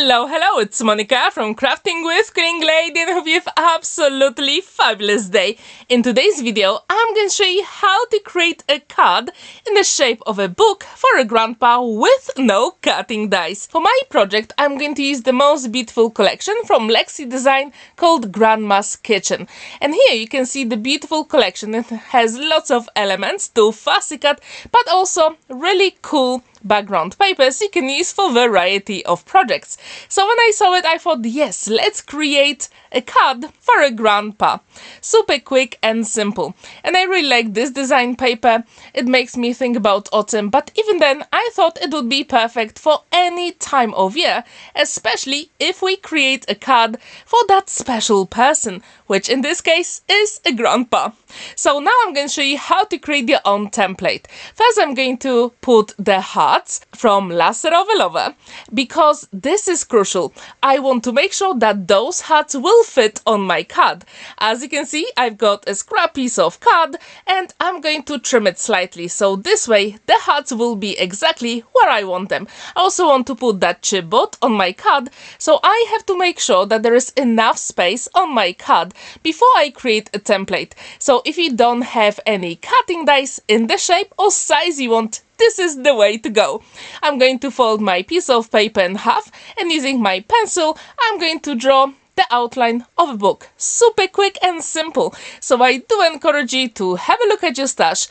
Hello, it's Monica from Crafting with Quilling, and I hope you have absolutely fabulous day. In today's video, I'm going to show you how to create a card in the shape of a book for a grandpa with no cutting dice. For my project, I'm going to use the most beautiful collection from Lexi Design called Grandma's Kitchen. And here you can see the beautiful collection. It has lots of elements to fussy cut, but also really cool background papers you can use for a variety of projects. So when I saw it, I thought, yes, let's create a card for a grandpa. Super quick and simple. And I really like this design paper. It makes me think about autumn, but even then I thought it would be perfect for any time of year, especially if we create a card for that special person, which in this case is a grandpa. So now I'm going to show you how to create your own template. First, I'm going to put the hearts from Laser of a Lover, because this is crucial. I want to make sure that those hearts will fit on my card. As you can see, I've got a scrap piece of card and I'm going to trim it slightly, so this way the hearts will be exactly where I want them. I also want to put that chipboard on my card, so I have to make sure that there is enough space on my card before I create a template. So if you don't have any cutting dice in the shape or size you want, this is the way to go. I'm going to fold my piece of paper in half, and using my pencil I'm going to draw the outline of a book. Super quick and simple. So I do encourage you to have a look at your stash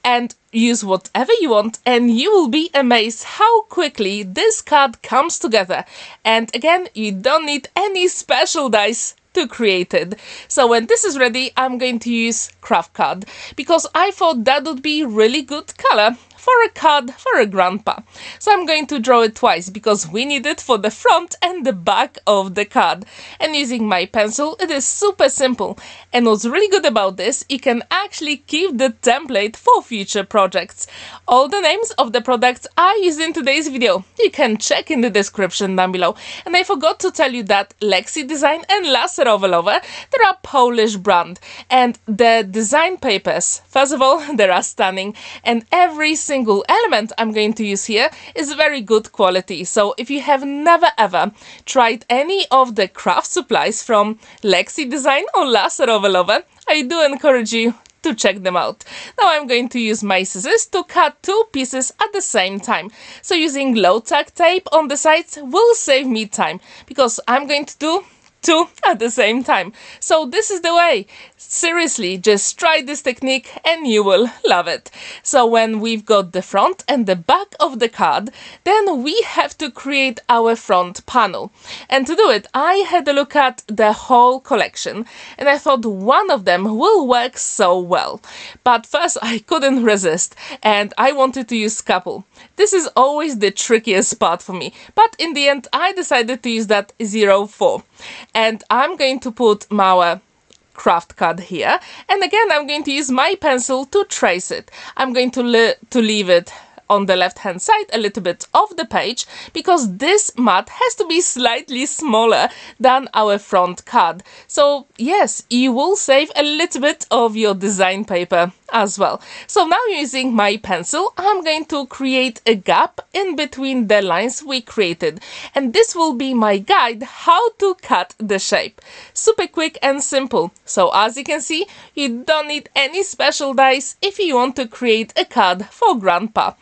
and use whatever you want, and you will be amazed how quickly this card comes together. And again, you don't need any special dice to create it. So when this is ready, I'm going to use Kraft card, because I thought that would be really good color for a card for a grandpa. So I'm going to draw it twice because we need it for the front and the back of the card. And using my pencil, it is super simple. And what's really good about this, you can actually keep the template for future projects. All the names of the products I used in today's video you can check in the description down below. And I forgot to tell you that Lexi Design and Laser of a Lover, they're a Polish brand. And the design papers, first of all, they are stunning. And every single element I'm going to use here is very good quality. So if you have never ever tried any of the craft supplies from Lexi Design or Laser of a Lover, I do encourage you to check them out. Now I'm going to use my scissors to cut two pieces at the same time. So using low tack tape on the sides will save me time, because I'm going to do two at the same time. So this is the way. Seriously, just try this technique and you will love it. So when we've got the front and the back of the card, then we have to create our front panel. And to do it, I had a look at the whole collection and I thought one of them will work so well. But first I couldn't resist and I wanted to use couple. This is always the trickiest part for me, but in the end I decided to use that 04. And I'm going to put my Kraft card here, and again I'm going to use my pencil to trace it. I'm going to leave it on the left hand side a little bit of the page, because this mat has to be slightly smaller than our front card. So yes, you will save a little bit of your design paper as well. So now using my pencil, I'm going to create a gap in between the lines we created, and this will be my guide how to cut the shape. Super quick and simple. So as you can see, you don't need any special dice if you want to create a card for grandpa.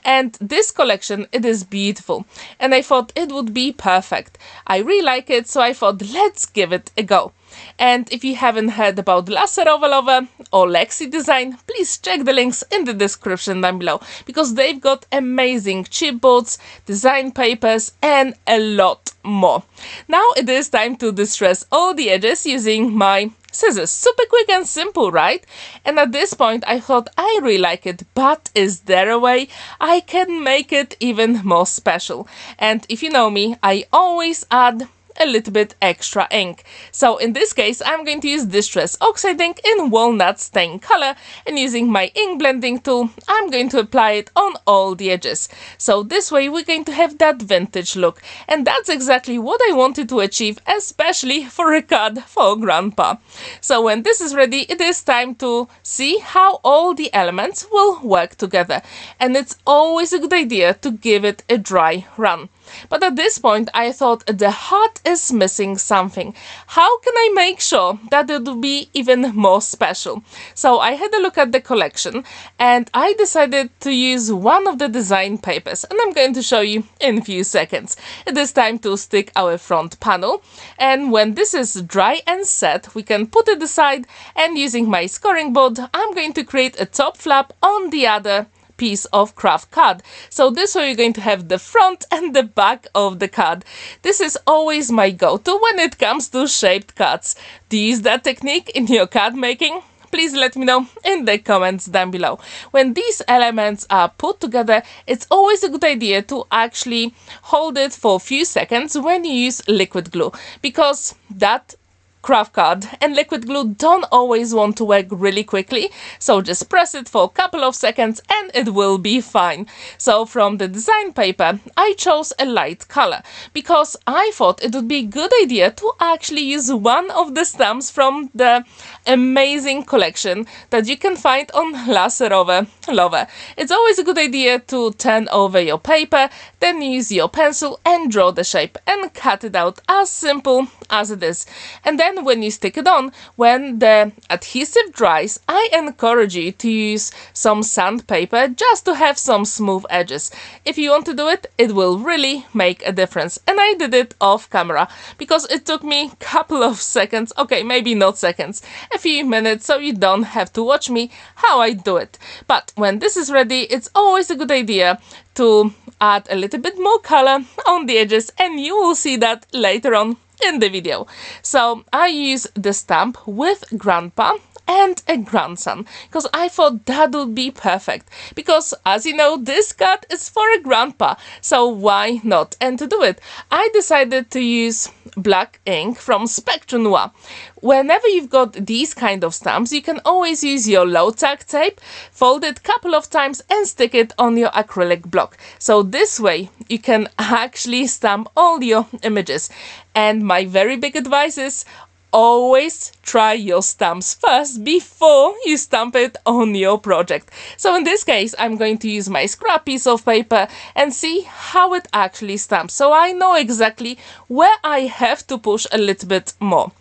And this collection, it is beautiful, and I thought it would be perfect. I really like it, so I thought let's give it a go. And if you haven't heard about Laser of a Lover or Lexi Design, please check the links in the description down below, because they've got amazing chipboards, design papers and a lot more. Now it is time to distress all the edges using my scissors. Super quick and simple, right? And at this point I thought I really like it, but is there a way I can make it even more special? And if you know me, I always add a little bit extra ink. So in this case, I'm going to use Distress Oxide ink in Walnut stain color, and using my ink blending tool, I'm going to apply it on all the edges. So this way we're going to have that vintage look, and that's exactly what I wanted to achieve, especially for a card for grandpa. So when this is ready, it is time to see how all the elements will work together, and it's always a good idea to give it a dry run. But at this point I thought the heart is missing something. How can I make sure that it will be even more special? So I had a look at the collection and I decided to use one of the design papers, and I'm going to show you in a few seconds. It is time to stick our front panel, and when this is dry and set we can put it aside, and using my scoring board I'm going to create a top flap on the other piece of Kraft card. So this way you're going to have the front and the back of the card. This is always my go-to when it comes to shaped cards. Do you use that technique in your card making? Please let me know in the comments down below. When these elements are put together, it's always a good idea to actually hold it for a few seconds when you use liquid glue, because that Kraft card and liquid glue don't always want to work really quickly, so just press it for a couple of seconds and it will be fine. So from the design paper I chose a light color because I thought it would be a good idea to actually use one of the stamps from the amazing collection that you can find on Laserowe Lover. It's always a good idea to turn over your paper, then use your pencil and draw the shape and cut it out as simple as it is. And then when you stick it on, when the adhesive dries, I encourage you to use some sandpaper just to have some smooth edges. If you want to do it, it will really make a difference. And I did it off camera because it took me a couple of seconds, okay, maybe not seconds, a few minutes, so you don't have to watch me how I do it. But when this is ready, it's always a good idea to add a little bit more color on the edges, and you will see that later on in the video. So I use the stamp with grandpa and a grandson because I thought that would be perfect, because as you know this card is for a grandpa, so why not? And to do it I decided to use black ink from Spectrum Noir. Whenever you've got these kind of stamps, you can always use your low tack tape, fold it a couple of times and stick it on your acrylic block. So this way you can actually stamp all your images. And my very big advice is always try your stamps first before you stamp it on your project. So in this case I'm going to use my scrap piece of paper and see how it actually stamps, so I know exactly where I have to push a little bit more.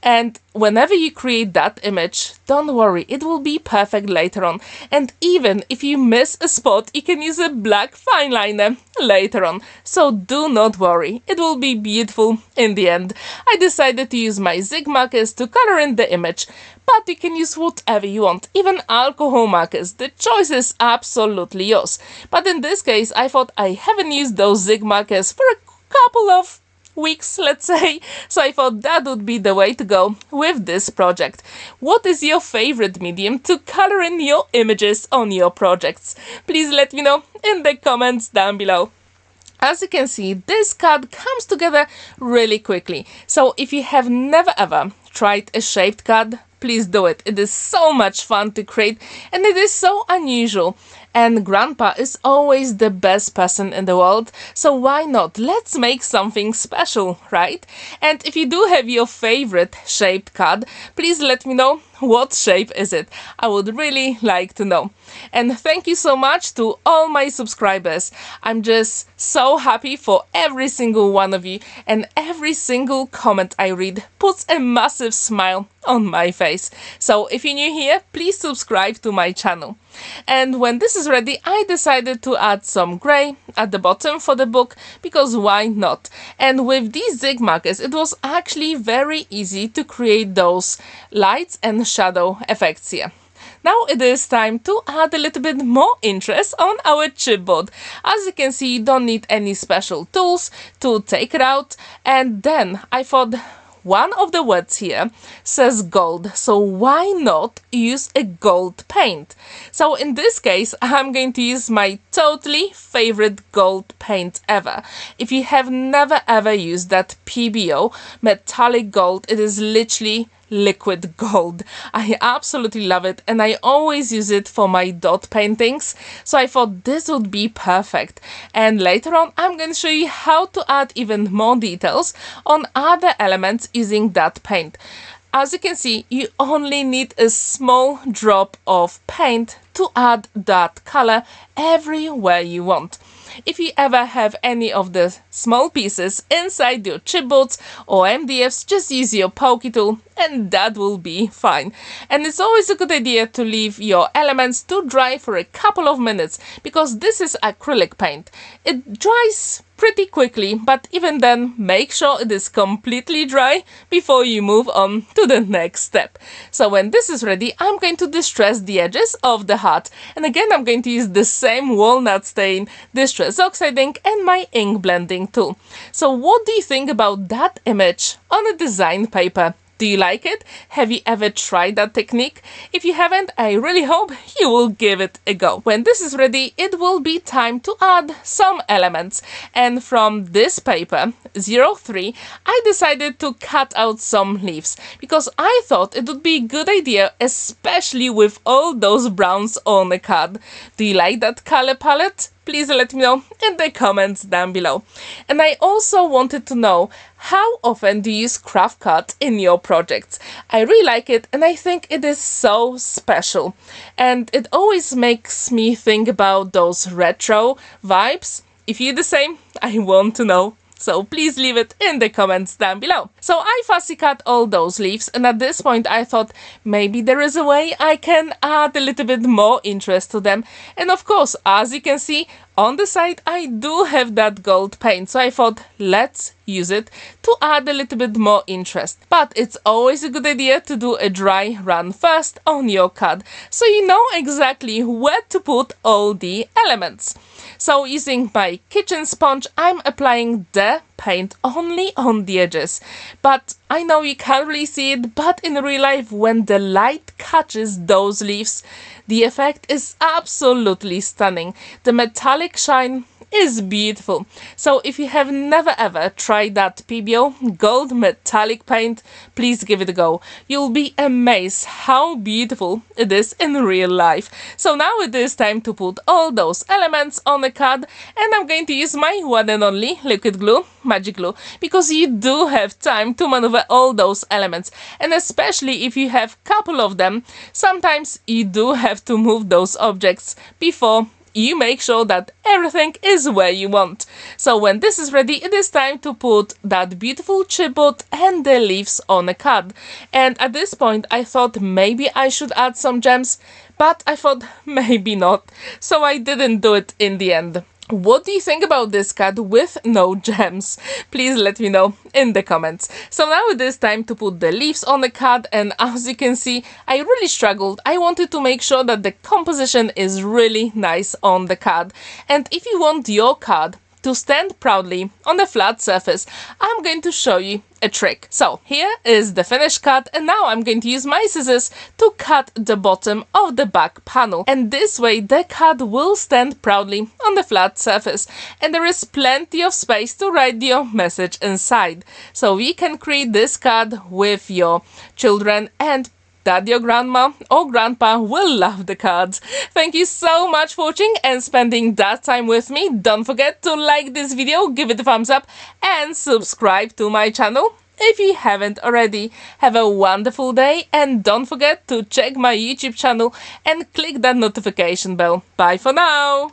And whenever you create that image, don't worry, it will be perfect later on. And even if you miss a spot, you can use a black fine liner later on. So do not worry, it will be beautiful in the end. I decided to use my zig markers to color in the image, but you can use whatever you want, even alcohol markers. The choice is absolutely yours. But in this case, I thought I haven't used those zig markers for a couple of weeks, let's say, so I thought that would be the way to go with this project. What is your favorite medium to color in your images on your projects? Please let me know in the comments down below. As you can see, this card comes together really quickly, so if you have never ever tried a shaped card, please do it. It is so much fun to create and it is so unusual. And grandpa is always the best person in the world, so why not? Let's make something special, right? And if you do have your favorite shaped card, please let me know what shape is it. I would really like to know. And thank you so much to all my subscribers. I'm just so happy for every single one of you, and every single comment I read puts a massive smile on my face. So if you're new here, please subscribe to my channel. And when this is ready, I decided to add some grey at the bottom for the book, because why not? And with these zig markers, it was actually very easy to create those lights and shadow effects here. Now it is time to add a little bit more interest on our chipboard. As you can see, you don't need any special tools to take it out. And then I thought, one of the words here says gold, so why not use a gold paint? So in this case, I'm going to use my totally favorite gold paint ever. If you have never ever used that Pebeo metallic gold, it is literally liquid gold. I absolutely love it, and I always use it for my dot paintings, so I thought this would be perfect. And later on I'm going to show you how to add even more details on other elements using that paint. As you can see, you only need a small drop of paint to add that color everywhere you want. if you ever have any of the small pieces inside your chipboards or MDFs, just use your pokey tool and that will be fine. And it's always a good idea to leave your elements to dry for a couple of minutes, because this is acrylic paint. It dries pretty quickly, but even then, make sure it is completely dry before you move on to the next step. So when this is ready, I'm going to distress the edges of the heart. And again, I'm going to use the same walnut stain, distress oxide ink, and my ink blending tool. So what do you think about that image on a design paper? Do you like it? Have you ever tried that technique? If you haven't, I really hope you will give it a go. When this is ready, it will be time to add some elements. And from this paper, 03, I decided to cut out some leaves, because I thought it would be a good idea, especially with all those browns on the card. Do you like that color palette? Please let me know in the comments down below. And I also wanted to know, how often do you use Kraft card in your projects? I really like it, and I think it is so special. And it always makes me think about those retro vibes. If you're the same, I want to know. So please leave it in the comments down below. So I fussy cut all those leaves, and at this point I thought maybe there is a way I can add a little bit more interest to them. And of course, as you can see on the side, I do have that gold paint, so I thought let's use it to add a little bit more interest. But it's always a good idea to do a dry run first on your card, so you know exactly where to put all the elements. So using my kitchen sponge, I'm applying the paint only on the edges. But I know you can't really see it, but in real life, when the light catches those leaves, the effect is absolutely stunning. The metallic shine is beautiful. So if you have never ever tried that Pebeo gold metallic paint, please give it a go. You'll be amazed how beautiful it is in real life. So now it is time to put all those elements on the card, and I'm going to use my one and only liquid glue, magic glue, because you do have time to maneuver all those elements. And especially if you have a couple of them, sometimes you do have to move those objects before you make sure that everything is where you want. So when this is ready, it is time to put that beautiful chipboard and the leaves on a card. And at this point, I thought maybe I should add some gems, but I thought maybe not. So I didn't do it in the end. What do you think about this card with no gems? Please let me know in the comments. So now it is time to put the leaves on the card, and as you can see, I really struggled. I wanted to make sure that the composition is really nice on the card. And if you want your card to stand proudly on a flat surface, I'm going to show you a trick. So here is the finished card, and now I'm going to use my scissors to cut the bottom of the back panel, and this way the card will stand proudly on the flat surface, and there is plenty of space to write your message inside. So we can create this card with your children, and that your grandma or grandpa will love the cards. Thank you so much for watching and spending that time with me. Don't forget to like this video, give it a thumbs up, and subscribe to my channel if you haven't already. Have a wonderful day, and don't forget to check my YouTube channel and click that notification bell. Bye for now!